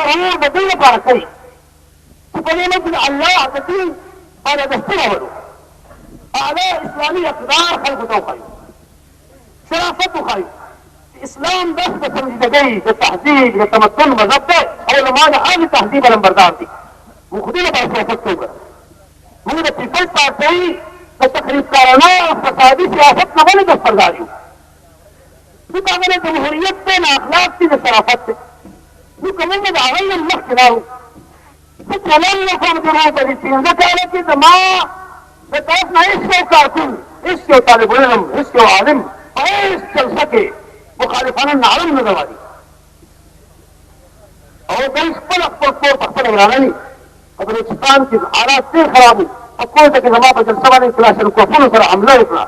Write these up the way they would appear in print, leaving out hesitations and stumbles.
ضرور د دې لپاره کوي چې په دې کې د الله د دین او د دستور اعلی اسلامي اقدار خلکو ته وښایو، شرافت وښایو. اسلام داس د سنجیدګۍ، د تهذیب، د تمدن مذهب دی او علما د هغې تهذیب علمبردار دي. موږ خو دې لپاره سیاست کوو. موږ د پیپلز پارټۍ د تخریبکارانه او فسادي سیاست نه ولې دستبردار یو؟ موږ هغه د جمهوریت دی، نه اخلاق دي، نه شرافت دی. موږ که موږ د هغوی نه مخکې لاړو، زه چلند وکړم زموږ په دې 15 کاله کې زما د طرف نه هېڅ یو کارکون، هېڅ یو طالب علم، هېڅ یو عالم په هېڅ جلسه کې مخالفانه نعرم نه ده وایي او دوی خپل کور په خپله ورانوي. په بلوچستان کې حالات ډېر خراب وو. په کوټه کې زما په جلسه باندې کلاشینکوفونو سره حمله وکړه.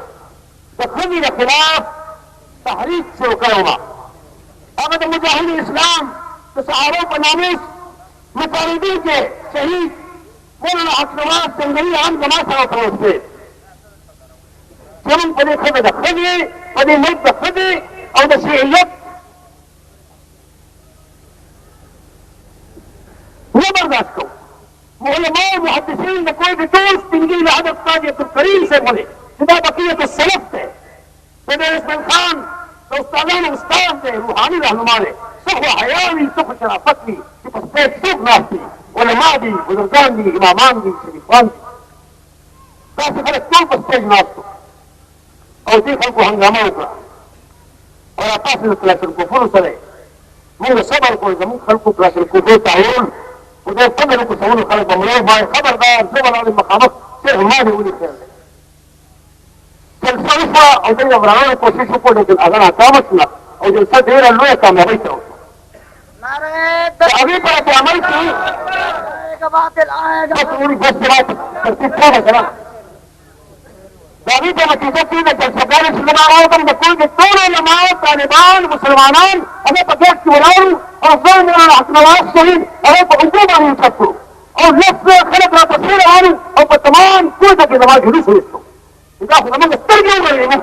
د ښځې د خلاف تحریک شروع کړی وه. هغه د مجاهد اسلام د صحابو په ناموس مطالبې کې شهید مولانا حقنواز سنګري هم زما سره تروس دی چې موږ په دې ښځه د ښځې، په دې ملک د ښځې او د شیعیت نه برداشت کوو. علماء محدثین د کوی د ټول سپینګي له حضرت قاضي عبدالکریم صاحب ولې چې دا بقیة السلف دی، د دې اسماعیل خان د استادانو استاد دی، روحاني رهنما دی. څه خو حیا وي، څه خو شرافت وي چې په سټیج څوک ناست دي، علما دي، بزرګان دي، امامان دي، شریفان دي. داسې خلک ټول په سټیج ناست وو او دې خلکو هنګامه وکړه او راپاسېدل کلاشینکوفونو سره. موږ صبر کړو، زموږ خلکو کلاشینکوفو تعاون خو دا څنګه د کوڅونو خلک به مړی وایي خبردار زه به لاړم مخامخ صرف ما دې ولي خیر دی. جلسه وشوه او دوی د ورانولو کوشش وکړو لیکن هغه ناکامه شوه او جلسه ډېره لویه کامیابۍ ته وشوه. د هغې په رد عمل کې بس جواب ترتیب پوهه که نه د هغې په نتیجه کې د جلسهګانو چې زه به راوتم د کوم د ټولو علماو، طالبان، مسلمانان هغه په ګیټ کې ولاړو او زه مولانا حقنواز شهید هغه په اوږو باندې اوچت کړو او لس خلک راپسې روان وو او په تمام کوټه کې زما جلوس وایستو. دا خو زموږ سترګې وګورئ.